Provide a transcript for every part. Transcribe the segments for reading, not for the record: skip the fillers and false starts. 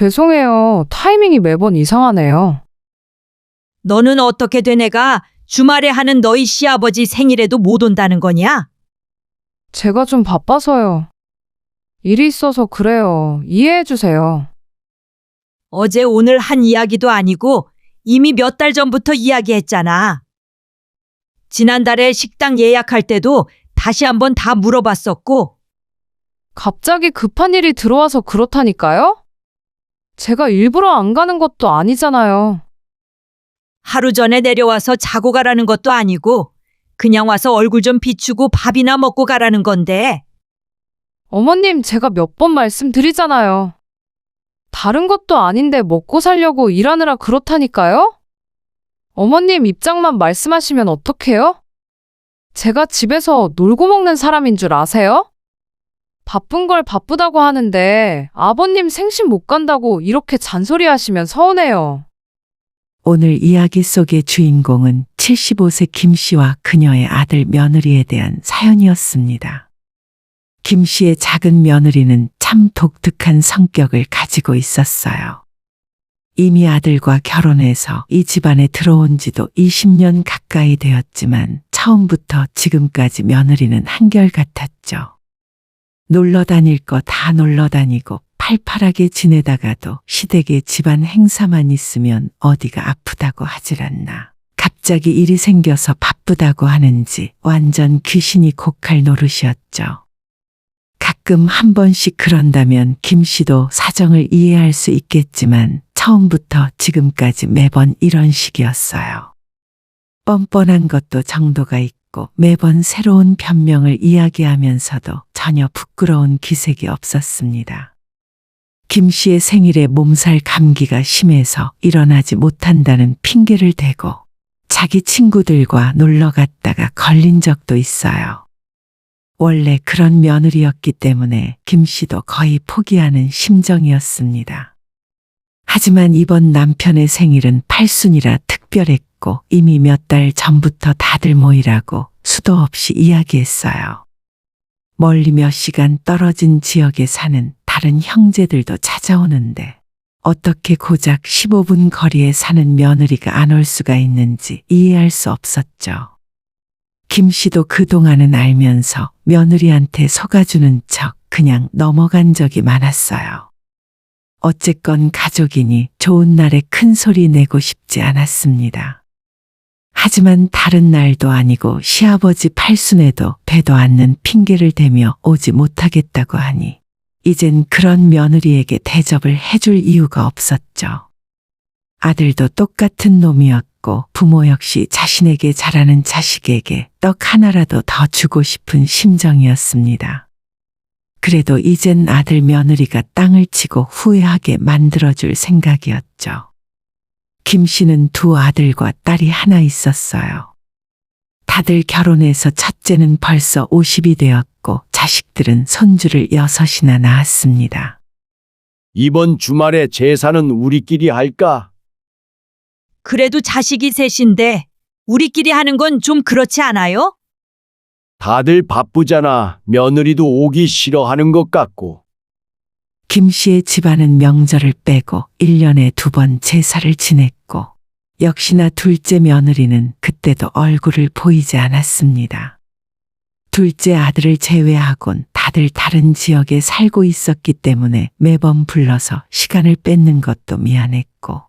죄송해요. 타이밍이 매번 이상하네요. 너는 어떻게 된 애가 주말에 하는 너희 시아버지 생일에도 못 온다는 거냐? 제가 좀 바빠서요. 일이 있어서 그래요. 이해해 주세요. 어제 오늘 한 이야기도 아니고 이미 몇 달 전부터 이야기했잖아. 지난달에 식당 예약할 때도 다시 한번 다 물어봤었고. 갑자기 급한 일이 들어와서 그렇다니까요? 제가 일부러 안 가는 것도 아니잖아요. 하루 전에 내려와서 자고 가라는 것도 아니고 그냥 와서 얼굴 좀 비추고 밥이나 먹고 가라는 건데. 어머님, 제가 몇 번 말씀드리잖아요. 다른 것도 아닌데 먹고 살려고 일하느라 그렇다니까요? 어머님 입장만 말씀하시면 어떡해요? 제가 집에서 놀고 먹는 사람인 줄 아세요? 바쁜 걸 바쁘다고 하는데 아버님 생신 못 간다고 이렇게 잔소리하시면 서운해요. 오늘 이야기 속의 주인공은 75세 김 씨와 그녀의 아들 며느리에 대한 사연이었습니다. 김 씨의 작은 며느리는 참 독특한 성격을 가지고 있었어요. 이미 아들과 결혼해서 이 집안에 들어온 지도 20년 가까이 되었지만 처음부터 지금까지 며느리는 한결같았죠. 놀러 다닐 거 다 놀러 다니고 팔팔하게 지내다가도 시댁에 집안 행사만 있으면 어디가 아프다고 하질 않나. 갑자기 일이 생겨서 바쁘다고 하는지 완전 귀신이 곡할 노릇이었죠. 가끔 한 번씩 그런다면 김 씨도 사정을 이해할 수 있겠지만 처음부터 지금까지 매번 이런 식이었어요. 뻔뻔한 것도 정도가 있고 매번 새로운 변명을 이야기하면서도 전혀 부끄러운 기색이 없었습니다. 김 씨의 생일에 몸살 감기가 심해서 일어나지 못한다는 핑계를 대고 자기 친구들과 놀러 갔다가 걸린 적도 있어요. 원래 그런 며느리였기 때문에 김 씨도 거의 포기하는 심정이었습니다. 하지만 이번 남편의 생일은 팔순이라 특별했고 이미 몇 달 전부터 다들 모이라고 수도 없이 이야기했어요. 멀리 몇 시간 떨어진 지역에 사는 다른 형제들도 찾아오는데 어떻게 고작 15분 거리에 사는 며느리가 안 올 수가 있는지 이해할 수 없었죠. 김 씨도 그동안은 알면서 며느리한테 속아주는 척 그냥 넘어간 적이 많았어요. 어쨌건 가족이니 좋은 날에 큰 소리 내고 싶지 않았습니다. 하지만 다른 날도 아니고 시아버지 팔순에도 배도 않는 핑계를 대며 오지 못하겠다고 하니 이젠 그런 며느리에게 대접을 해줄 이유가 없었죠. 아들도 똑같은 놈이었고 부모 역시 자신에게 잘하는 자식에게 떡 하나라도 더 주고 싶은 심정이었습니다. 그래도 이젠 아들 며느리가 땅을 치고 후회하게 만들어줄 생각이었죠. 김 씨는 두 아들과 딸이 하나 있었어요. 다들 결혼해서 첫째는 벌써 50이 되었고 자식들은 손주를 6이나 낳았습니다. 이번 주말에 제사는 우리끼리 할까? 그래도 자식이 셋인데 우리끼리 하는 건 좀 그렇지 않아요? 다들 바쁘잖아. 며느리도 오기 싫어하는 것 같고. 김 씨의 집안은 명절을 빼고 1년에 2번 제사를 지냈고 역시나 둘째 며느리는 그때도 얼굴을 보이지 않았습니다. 둘째 아들을 제외하곤 다들 다른 지역에 살고 있었기 때문에 매번 불러서 시간을 뺏는 것도 미안했고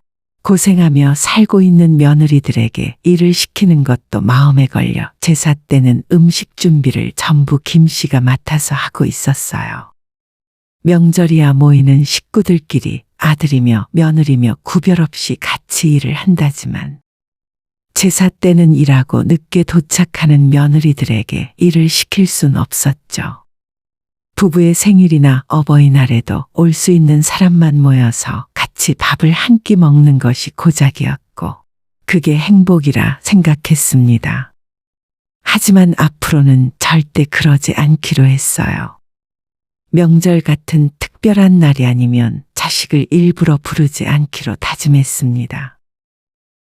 고생하며 살고 있는 며느리들에게 일을 시키는 것도 마음에 걸려 제사 때는 음식 준비를 전부 김 씨가 맡아서 하고 있었어요. 명절이야 모이는 식구들끼리 아들이며 며느리며 구별 없이 같이 일을 한다지만 제사 때는 일하고 늦게 도착하는 며느리들에게 일을 시킬 순 없었죠. 부부의 생일이나 어버이날에도 올 수 있는 사람만 모여서 같이 밥을 한 끼 먹는 것이 고작이었고 그게 행복이라 생각했습니다. 하지만 앞으로는 절대 그러지 않기로 했어요. 명절 같은 특별한 날이 아니면 자식을 일부러 부르지 않기로 다짐했습니다.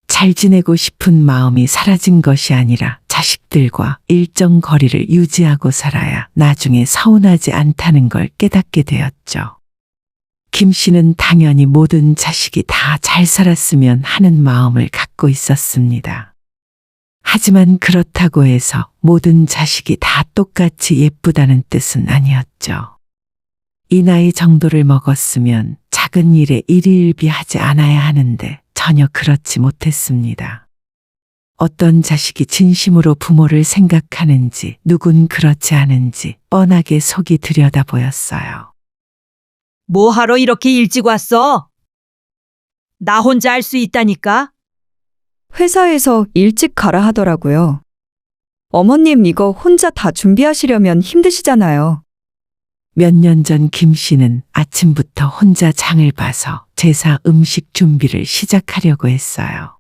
잘 지내고 싶은 마음이 사라진 것이 아니라 자식들과 일정 거리를 유지하고 살아야 나중에 서운하지 않다는 걸 깨닫게 되었죠. 김 씨는 당연히 모든 자식이 다 잘 살았으면 하는 마음을 갖고 있었습니다. 하지만 그렇다고 해서 모든 자식이 다 똑같이 예쁘다는 뜻은 아니었죠. 이 나이 정도를 먹었으면 작은 일에 일희일비하지 않아야 하는데 전혀 그렇지 못했습니다. 어떤 자식이 진심으로 부모를 생각하는지 누군 그렇지 않은지 뻔하게 속이 들여다 보였어요. 뭐 하러 이렇게 일찍 왔어? 나 혼자 할 수 있다니까? 회사에서 일찍 가라 하더라고요. 어머님 이거 혼자 다 준비하시려면 힘드시잖아요. 몇 년 전 김 씨는 아침부터 혼자 장을 봐서 제사 음식 준비를 시작하려고 했어요.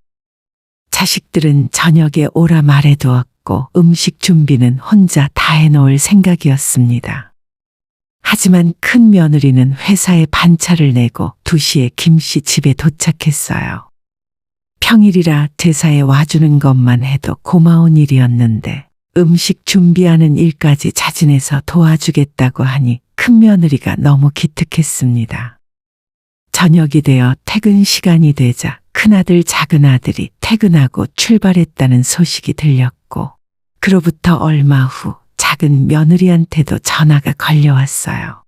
자식들은 저녁에 오라 말해두었고 음식 준비는 혼자 다 해놓을 생각이었습니다. 하지만 큰 며느리는 회사에 반차를 내고 2시에 김 씨 집에 도착했어요. 평일이라 제사에 와주는 것만 해도 고마운 일이었는데 음식 준비하는 일까지 자진해서 도와주겠다고 하니 큰 며느리가 너무 기특했습니다. 저녁이 되어 퇴근 시간이 되자 큰아들 작은아들이 퇴근하고 출발했다는 소식이 들렸고 그로부터 얼마 후 작은 며느리한테도 전화가 걸려왔어요.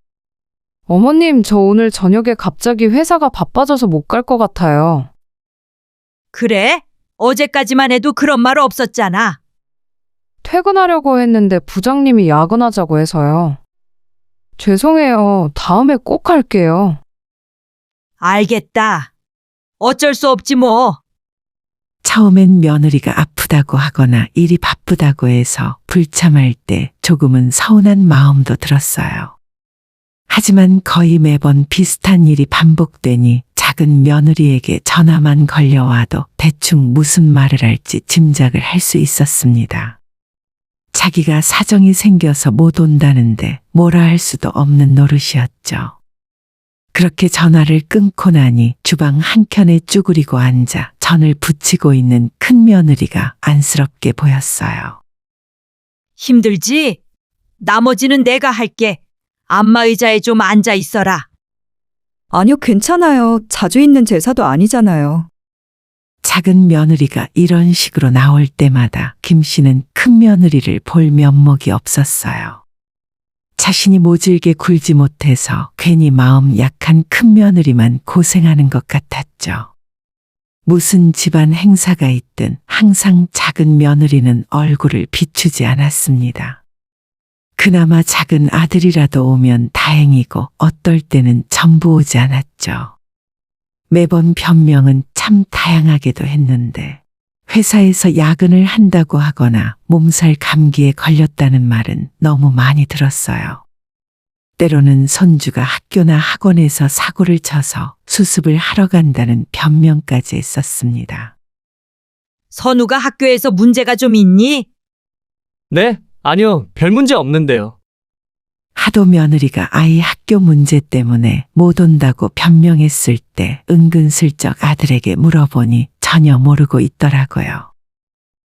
어머님, 저 오늘 저녁에 갑자기 회사가 바빠져서 못 갈 것 같아요. 그래? 어제까지만 해도 그런 말 없었잖아. 퇴근하려고 했는데 부장님이 야근하자고 해서요. 죄송해요. 다음에 꼭 할게요. 알겠다. 어쩔 수 없지 뭐. 처음엔 며느리가 아프다고 하거나 일이 바쁘다고 해서 불참할 때 조금은 서운한 마음도 들었어요. 하지만 거의 매번 비슷한 일이 반복되니 작은 며느리에게 전화만 걸려와도 대충 무슨 말을 할지 짐작을 할 수 있었습니다. 자기가 사정이 생겨서 못 온다는데 뭐라 할 수도 없는 노릇이었죠. 그렇게 전화를 끊고 나니 주방 한켠에 쭈그리고 앉아 전을 부치고 있는 큰 며느리가 안쓰럽게 보였어요. 힘들지? 나머지는 내가 할게. 안마의자에 좀 앉아 있어라. 아니요, 괜찮아요. 자주 있는 제사도 아니잖아요. 작은 며느리가 이런 식으로 나올 때마다 김 씨는 큰 며느리를 볼 면목이 없었어요. 자신이 모질게 굴지 못해서 괜히 마음 약한 큰 며느리만 고생하는 것 같았죠. 무슨 집안 행사가 있든 항상 작은 며느리는 얼굴을 비추지 않았습니다. 그나마 작은 아들이라도 오면 다행이고 어떨 때는 전부 오지 않았죠. 매번 변명은 참 다양하게도 했는데 회사에서 야근을 한다고 하거나 몸살 감기에 걸렸다는 말은 너무 많이 들었어요. 때로는 손주가 학교나 학원에서 사고를 쳐서 수습을 하러 간다는 변명까지 했었습니다. 선우가 학교에서 문제가 좀 있니? 네, 아니요, 별 문제 없는데요. 하도 며느리가 아이 학교 문제 때문에 못 온다고 변명했을 때 은근슬쩍 아들에게 물어보니 전혀 모르고 있더라고요.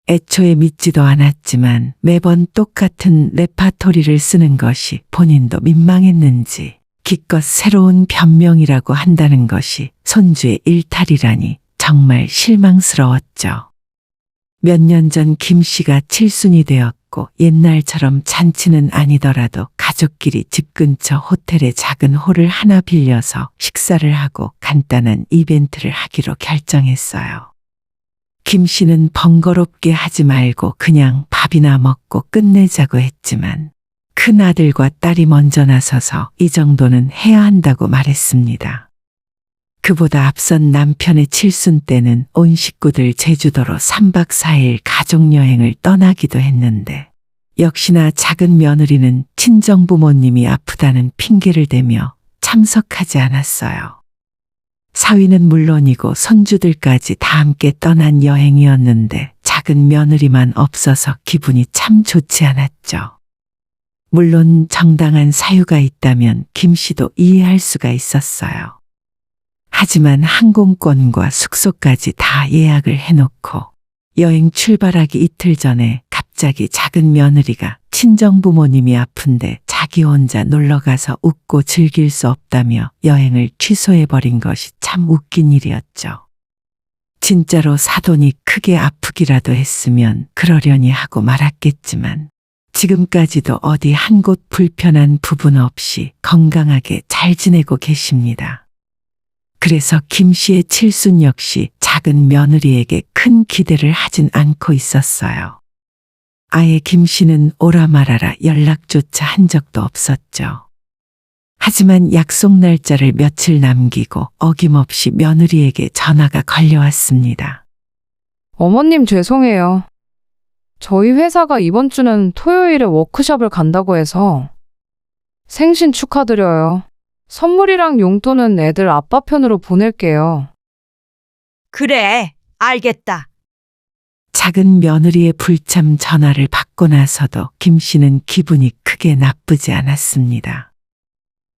애초에 믿지도 않았지만 매번 똑같은 레파토리를 쓰는 것이 본인도 민망했는지 기껏 새로운 변명이라고 한다는 것이 손주의 일탈이라니 정말 실망스러웠죠. 몇 년 전 김 씨가 칠순이 되었고 옛날처럼 잔치는 아니더라도 가족끼리 집 근처 호텔에 작은 홀을 하나 빌려서 식사를 하고 간단한 이벤트를 하기로 결정했어요. 김 씨는 번거롭게 하지 말고 그냥 밥이나 먹고 끝내자고 했지만 큰 아들과 딸이 먼저 나서서 이 정도는 해야 한다고 말했습니다. 그보다 앞선 남편의 칠순 때는 온 식구들 제주도로 3박 4일 가족여행을 떠나기도 했는데 역시나 작은 며느리는 친정부모님이 아프다는 핑계를 대며 참석하지 않았어요. 사위는 물론이고 손주들까지 다 함께 떠난 여행이었는데 작은 며느리만 없어서 기분이 참 좋지 않았죠. 물론 정당한 사유가 있다면 김 씨도 이해할 수가 있었어요. 하지만 항공권과 숙소까지 다 예약을 해놓고 여행 출발하기 이틀 전에 갑자기 갑자기 작은 며느리가 친정부모님이 아픈데 자기 혼자 놀러가서 웃고 즐길 수 없다며 여행을 취소해버린 것이 참 웃긴 일이었죠. 진짜로 사돈이 크게 아프기라도 했으면 그러려니 하고 말았겠지만 지금까지도 어디 한 곳 불편한 부분 없이 건강하게 잘 지내고 계십니다. 그래서 김 씨의 칠순 역시 작은 며느리에게 큰 기대를 하진 않고 있었어요. 아예 김 씨는 오라 말아라 연락조차 한 적도 없었죠. 하지만 약속 날짜를 며칠 남기고 어김없이 며느리에게 전화가 걸려왔습니다. 어머님 죄송해요. 저희 회사가 이번 주는 토요일에 워크숍을 간다고 해서 생신 축하드려요. 선물이랑 용돈은 애들 아빠 편으로 보낼게요. 그래, 알겠다. 작은 며느리의 불참 전화를 받고 나서도 김 씨는 기분이 크게 나쁘지 않았습니다.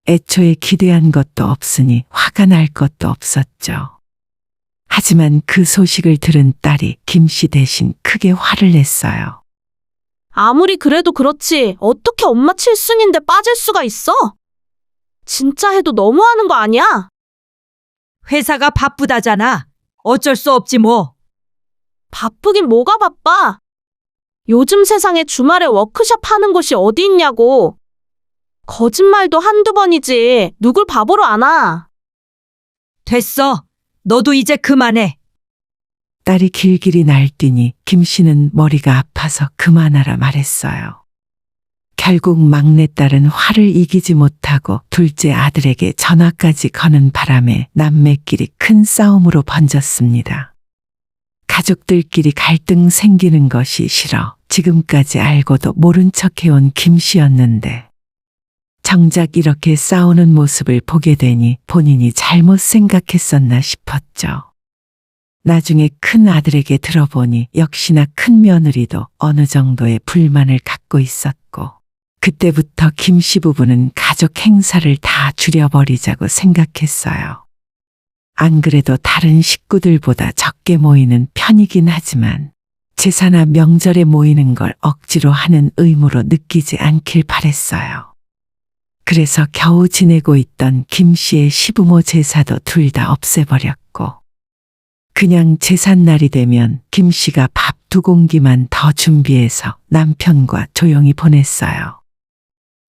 애초에 기대한 것도 없으니 화가 날 것도 없었죠. 하지만 그 소식을 들은 딸이 김 씨 대신 크게 화를 냈어요. 아무리 그래도 그렇지 어떻게 엄마 칠순인데 빠질 수가 있어? 진짜 해도 너무하는 거 아니야? 회사가 바쁘다잖아. 어쩔 수 없지 뭐. 바쁘긴 뭐가 바빠? 요즘 세상에 주말에 워크숍 하는 곳이 어디 있냐고. 거짓말도 한두 번이지 누굴 바보로 아나. 됐어. 너도 이제 그만해. 딸이 길길이 날뛰니 김 씨는 머리가 아파서 그만하라 말했어요. 결국 막내딸은 화를 이기지 못하고 둘째 아들에게 전화까지 거는 바람에 남매끼리 큰 싸움으로 번졌습니다. 가족들끼리 갈등 생기는 것이 싫어 지금까지 알고도 모른 척 해온 김 씨였는데 정작 이렇게 싸우는 모습을 보게 되니 본인이 잘못 생각했었나 싶었죠. 나중에 큰 아들에게 들어보니 역시나 큰 며느리도 어느 정도의 불만을 갖고 있었고 그때부터 김 씨 부부는 가족 행사를 다 줄여버리자고 생각했어요. 안 그래도 다른 식구들보다 적게 모이는 편이긴 하지만 제사나 명절에 모이는 걸 억지로 하는 의무로 느끼지 않길 바랬어요. 그래서 겨우 지내고 있던 김 씨의 시부모 제사도 둘 다 없애버렸고 그냥 제삿날이 되면 김 씨가 밥 2공기만 더 준비해서 남편과 조용히 보냈어요.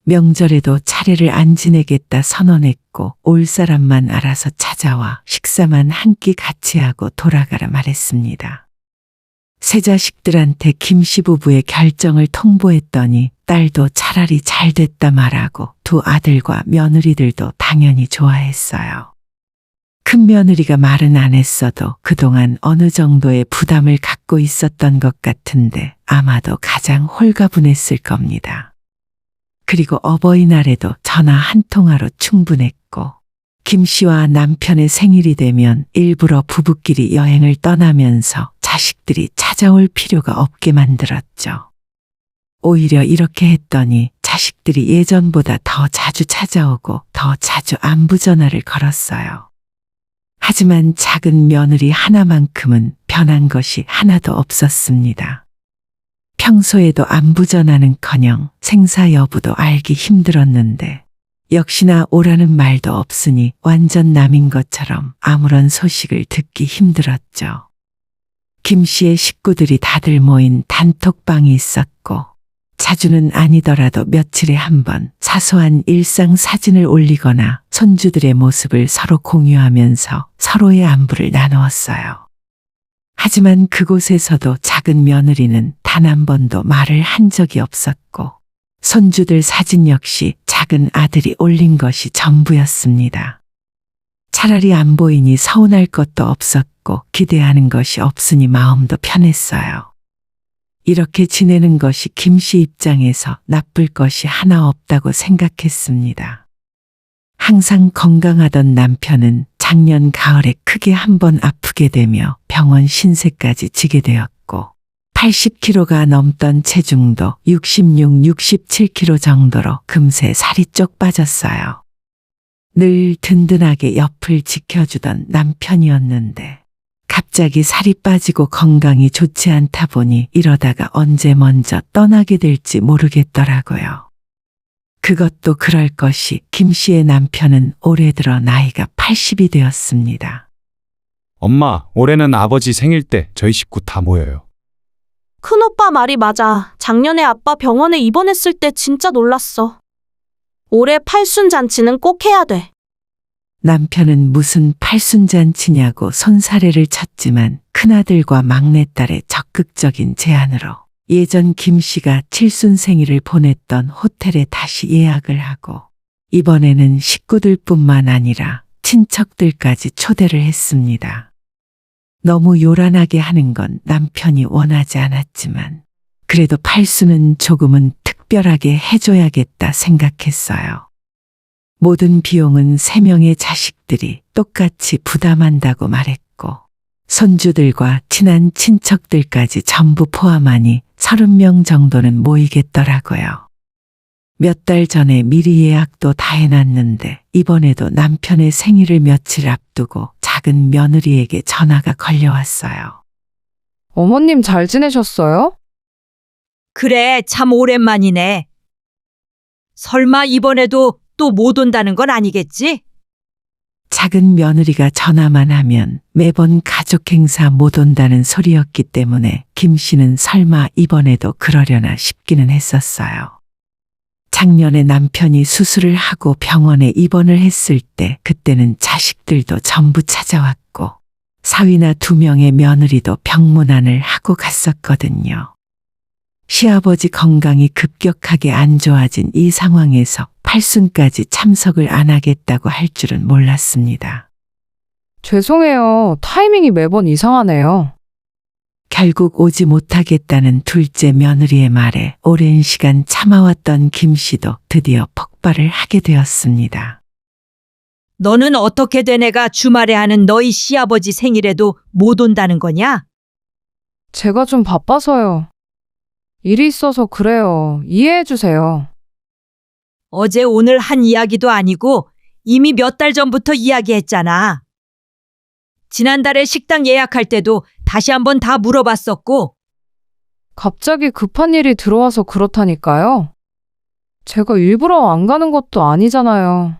명절에도 차례를 안 지내겠다 선언했고 올 사람만 알아서 찾아와 식사만 한 끼 같이 하고 돌아가라 말했습니다. 새 자식들한테 김 씨 부부의 결정을 통보했더니 딸도 차라리 잘 됐다 말하고 두 아들과 며느리들도 당연히 좋아했어요. 큰 며느리가 말은 안 했어도 그동안 어느 정도의 부담을 갖고 있었던 것 같은데 아마도 가장 홀가분했을 겁니다. 그리고 어버이날에도 전화 한 통화로 충분했고 김 씨와 남편의 생일이 되면 일부러 부부끼리 여행을 떠나면서 자식들이 찾아올 필요가 없게 만들었죠. 오히려 이렇게 했더니 자식들이 예전보다 더 자주 찾아오고 더 자주 안부 전화를 걸었어요. 하지만 작은 며느리 하나만큼은 변한 것이 하나도 없었습니다. 평소에도 안부 전화는커녕 생사 여부도 알기 힘들었는데 역시나 오라는 말도 없으니 완전 남인 것처럼 아무런 소식을 듣기 힘들었죠. 김 씨의 식구들이 다들 모인 단톡방이 있었고 자주는 아니더라도 며칠에 한 번 사소한 일상 사진을 올리거나 손주들의 모습을 서로 공유하면서 서로의 안부를 나누었어요. 하지만 그곳에서도 작은 며느리는 단 한 번도 말을 한 적이 없었고 손주들 사진 역시 작은 아들이 올린 것이 전부였습니다. 차라리 안 보이니 서운할 것도 없었고 기대하는 것이 없으니 마음도 편했어요. 이렇게 지내는 것이 김 씨 입장에서 나쁠 것이 하나 없다고 생각했습니다. 항상 건강하던 남편은 작년 가을에 크게 한 번 아프게 되며 병원 신세까지 지게 되었고 80kg가 넘던 체중도 66, 67kg 정도로 금세 살이 쪽 빠졌어요. 늘 든든하게 옆을 지켜주던 남편이었는데 갑자기 살이 빠지고 건강이 좋지 않다 보니 이러다가 언제 먼저 떠나게 될지 모르겠더라고요. 그것도 그럴 것이 김 씨의 남편은 올해 들어 나이가 80이 되었습니다. 엄마, 올해는 아버지 생일 때 저희 식구 다 모여요. 큰오빠 말이 맞아. 작년에 아빠 병원에 입원했을 때 진짜 놀랐어. 올해 팔순 잔치는 꼭 해야 돼. 남편은 무슨 팔순잔치냐고 손사래를 쳤지만 큰아들과 막내딸의 적극적인 제안으로 예전 김 씨가 칠순 생일을 보냈던 호텔에 다시 예약을 하고 이번에는 식구들뿐만 아니라 친척들까지 초대를 했습니다. 너무 요란하게 하는 건 남편이 원하지 않았지만 그래도 팔순은 조금은 특별하게 해줘야겠다 생각했어요. 모든 비용은 3명의 자식들이 똑같이 부담한다고 말했고 손주들과 친한 친척들까지 전부 포함하니 30명 정도는 모이겠더라고요. 몇 달 전에 미리 예약도 다 해놨는데 이번에도 남편의 생일을 며칠 앞두고 작은 며느리에게 전화가 걸려왔어요. 어머님 잘 지내셨어요? 그래, 참 오랜만이네. 설마 이번에도 또 못 온다는 건 아니겠지? 작은 며느리가 전화만 하면 매번 가족 행사 못 온다는 소리였기 때문에 김 씨는 설마 이번에도 그러려나 싶기는 했었어요. 작년에 남편이 수술을 하고 병원에 입원을 했을 때 그때는 자식들도 전부 찾아왔고 사위나 2명의 며느리도 병문안을 하고 갔었거든요. 시아버지 건강이 급격하게 안 좋아진 이 상황에서 팔순까지 참석을 안 하겠다고 할 줄은 몰랐습니다. 죄송해요. 타이밍이 매번 이상하네요. 결국 오지 못하겠다는 둘째 며느리의 말에 오랜 시간 참아왔던 김 씨도 드디어 폭발을 하게 되었습니다. 너는 어떻게 된 애가 주말에 하는 너희 시아버지 생일에도 못 온다는 거냐? 제가 좀 바빠서요. 일이 있어서 그래요. 이해해 주세요. 어제 오늘 한 이야기도 아니고 이미 몇 달 전부터 이야기했잖아. 지난달에 식당 예약할 때도 다시 한번 다 물어봤었고. 갑자기 급한 일이 들어와서 그렇다니까요. 제가 일부러 안 가는 것도 아니잖아요.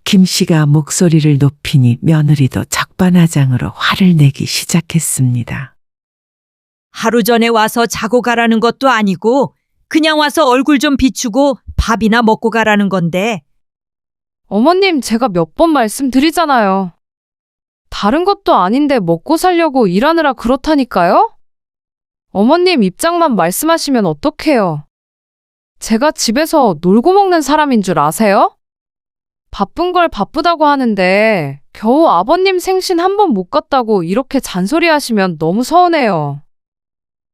김 씨가 목소리를 높이니 며느리도 적반하장으로 화를 내기 시작했습니다. 하루 전에 와서 자고 가라는 것도 아니고 그냥 와서 얼굴 좀 비추고 밥이나 먹고 가라는 건데. 어머님, 제가 몇 번 말씀드리잖아요. 다른 것도 아닌데 먹고 살려고 일하느라 그렇다니까요? 어머님 입장만 말씀하시면 어떡해요? 제가 집에서 놀고 먹는 사람인 줄 아세요? 바쁜 걸 바쁘다고 하는데 겨우 아버님 생신 한 번 못 갔다고 이렇게 잔소리 하시면 너무 서운해요.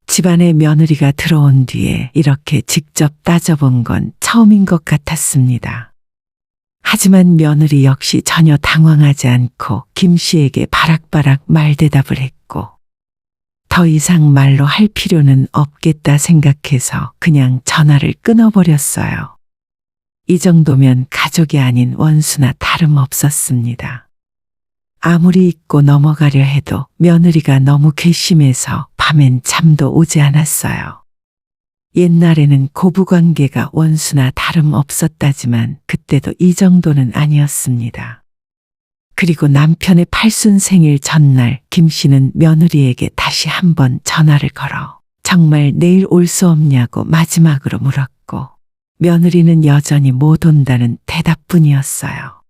집안에 며느리가 들어온 뒤에 이렇게 직접 따져본 건 처음인 것 같았습니다. 하지만 며느리 역시 전혀 당황하지 않고 김 씨에게 바락바락 말대답을 했고 더 이상 말로 할 필요는 없겠다 생각해서 그냥 전화를 끊어버렸어요. 이 정도면 가족이 아닌 원수나 다름없었습니다. 아무리 잊고 넘어가려 해도 며느리가 너무 괘씸해서 밤엔 잠도 오지 않았어요. 옛날에는 고부관계가 원수나 다름없었다지만 그때도 이 정도는 아니었습니다. 그리고 남편의 팔순 생일 전날 김 씨는 며느리에게 다시 한번 전화를 걸어 정말 내일 올 수 없냐고 마지막으로 물었고 며느리는 여전히 못 온다는 대답뿐이었어요.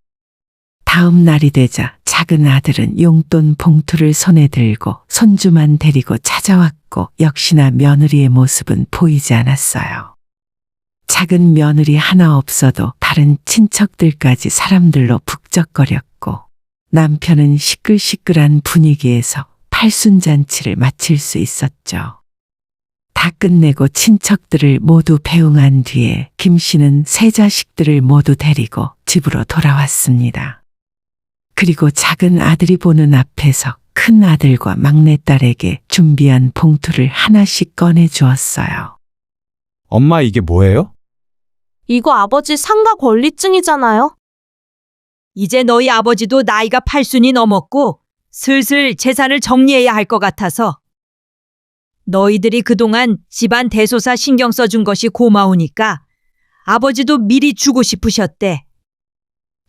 다음 날이 되자 작은 아들은 용돈 봉투를 손에 들고 손주만 데리고 찾아왔고 역시나 며느리의 모습은 보이지 않았어요. 작은 며느리 하나 없어도 다른 친척들까지 사람들로 북적거렸고 남편은 시끌시끌한 분위기에서 팔순잔치를 마칠 수 있었죠. 다 끝내고 친척들을 모두 배웅한 뒤에 김 씨는 세 자식들을 모두 데리고 집으로 돌아왔습니다. 그리고 작은 아들이 보는 앞에서 큰 아들과 막내딸에게 준비한 봉투를 하나씩 꺼내 주었어요. 엄마, 이게 뭐예요? 이거 아버지 상가 권리증이잖아요. 이제 너희 아버지도 나이가 8순이 넘었고 슬슬 재산을 정리해야 할 것 같아서. 너희들이 그동안 집안 대소사 신경 써준 것이 고마우니까 아버지도 미리 주고 싶으셨대.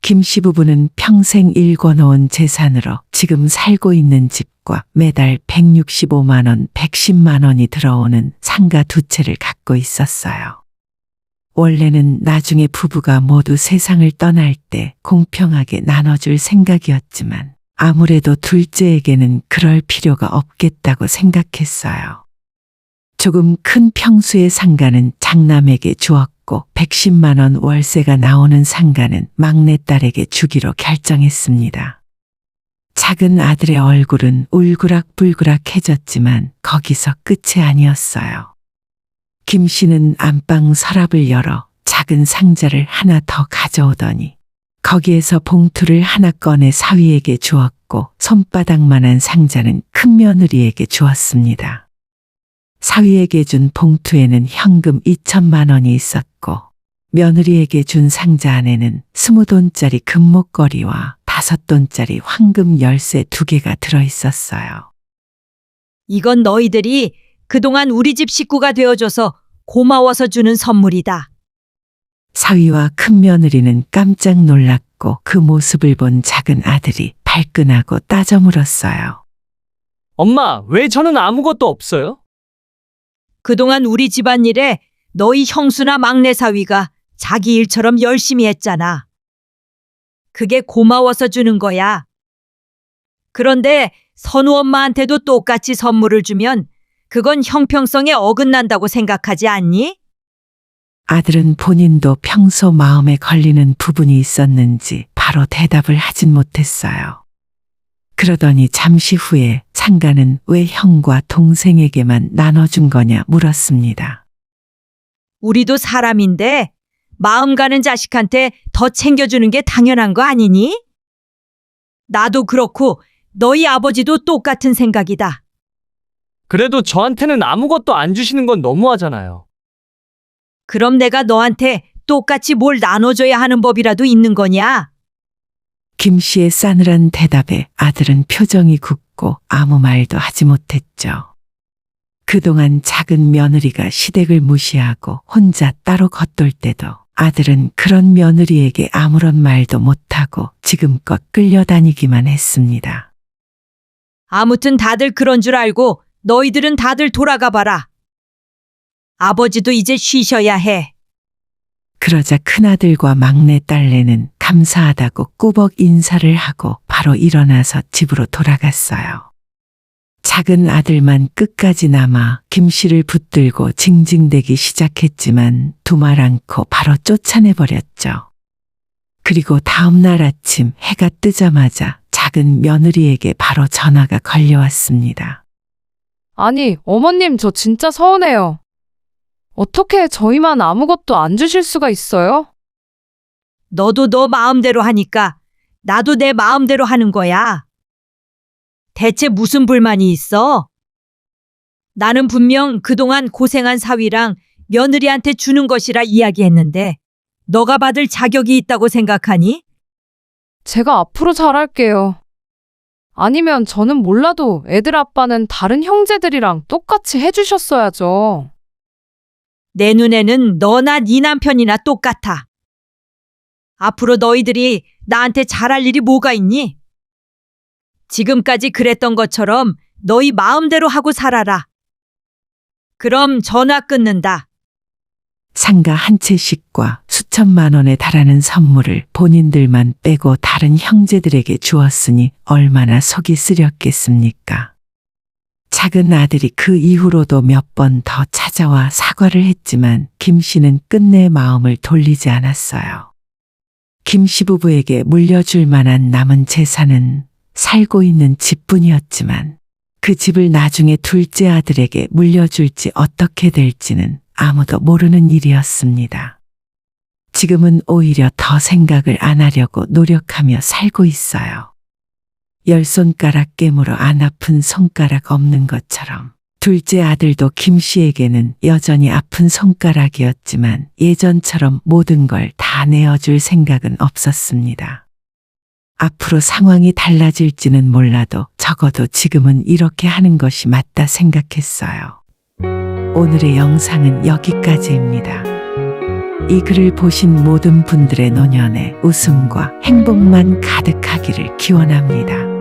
김씨 부부는 평생 일궈놓은 재산으로 지금 살고 있는 집과 매달 165만 원, 110만 원이 들어오는 상가 2채를 갖고 있었어요. 원래는 나중에 부부가 모두 세상을 떠날 때 공평하게 나눠줄 생각이었지만 아무래도 둘째에게는 그럴 필요가 없겠다고 생각했어요. 조금 큰 평수의 상가는 장남에게 주었고 110만 원 월세가 나오는 상가는 막내딸에게 주기로 결정했습니다. 작은 아들의 얼굴은 울그락불그락해졌지만 거기서 끝이 아니었어요. 김 씨는 안방 서랍을 열어 작은 상자를 하나 더 가져오더니 거기에서 봉투를 하나 꺼내 사위에게 주었고 손바닥만한 상자는 큰 며느리에게 주었습니다. 사위에게 준 봉투에는 현금 2천만 원이 있었고 며느리에게 준 상자 안에는 20돈짜리 금목걸이와 5돈짜리 황금 열쇠 2개가 들어있었어요. 이건 너희들이 그동안 우리 집 식구가 되어줘서 고마워서 주는 선물이다. 사위와 큰 며느리는 깜짝 놀랐고 그 모습을 본 작은 아들이 발끈하고 따져 물었어요. 엄마, 왜 저는 아무것도 없어요? 그동안 우리 집안일에 너희 형수나 막내 사위가 자기 일처럼 열심히 했잖아. 그게 고마워서 주는 거야. 그런데 선우 엄마한테도 똑같이 선물을 주면 그건 형평성에 어긋난다고 생각하지 않니? 아들은 본인도 평소 마음에 걸리는 부분이 있었는지 바로 대답을 하진 못했어요. 그러더니 잠시 후에 상가는 왜 형과 동생에게만 나눠준 거냐 물었습니다. 우리도 사람인데 마음 가는 자식한테 더 챙겨주는 게 당연한 거 아니니? 나도 그렇고 너희 아버지도 똑같은 생각이다. 그래도 저한테는 아무것도 안 주시는 건 너무하잖아요. 그럼 내가 너한테 똑같이 뭘 나눠줘야 하는 법이라도 있는 거냐? 김 씨의 싸늘한 대답에 아들은 표정이 굳고 아무 말도 하지 못했죠. 그동안 작은 며느리가 시댁을 무시하고 혼자 따로 겉돌 때도 아들은 그런 며느리에게 아무런 말도 못하고 지금껏 끌려다니기만 했습니다. 아무튼 다들 그런 줄 알고 너희들은 다들 돌아가 봐라. 아버지도 이제 쉬셔야 해. 그러자 큰아들과 막내 딸내는 감사하다고 꾸벅 인사를 하고 바로 일어나서 집으로 돌아갔어요. 작은 아들만 끝까지 남아 김 씨를 붙들고 징징대기 시작했지만 두말 않고 바로 쫓아내버렸죠. 그리고 다음 날 아침 해가 뜨자마자 작은 며느리에게 바로 전화가 걸려왔습니다. 아니, 어머님, 저 진짜 서운해요. 어떻게 저희만 아무것도 안 주실 수가 있어요? 너도 너 마음대로 하니까 나도 내 마음대로 하는 거야. 대체 무슨 불만이 있어? 나는 분명 그동안 고생한 사위랑 며느리한테 주는 것이라 이야기했는데 너가 받을 자격이 있다고 생각하니? 제가 앞으로 잘할게요. 아니면 저는 몰라도 애들 아빠는 다른 형제들이랑 똑같이 해주셨어야죠. 내 눈에는 너나 네 남편이나 똑같아. 앞으로 너희들이 나한테 잘할 일이 뭐가 있니? 지금까지 그랬던 것처럼 너희 마음대로 하고 살아라. 그럼 전화 끊는다. 상가 한 채씩과 수천만 원에 달하는 선물을 본인들만 빼고 다른 형제들에게 주었으니 얼마나 속이 쓰렸겠습니까? 작은 아들이 그 이후로도 몇 번 더 찾아와 사과를 했지만 김 씨는 끝내 마음을 돌리지 않았어요. 김 씨 부부에게 물려줄 만한 남은 재산은 살고 있는 집뿐이었지만 그 집을 나중에 둘째 아들에게 물려줄지 어떻게 될지는 아무도 모르는 일이었습니다. 지금은 오히려 더 생각을 안 하려고 노력하며 살고 있어요. 10손가락 깨물어 안 아픈 손가락 없는 것처럼 둘째 아들도 김 씨에게는 여전히 아픈 손가락이었지만 예전처럼 모든 걸 다 내어줄 생각은 없었습니다. 앞으로 상황이 달라질지는 몰라도 적어도 지금은 이렇게 하는 것이 맞다 생각했어요. 오늘의 영상은 여기까지입니다. 이 글을 보신 모든 분들의 노년에 웃음과 행복만 가득하기를 기원합니다.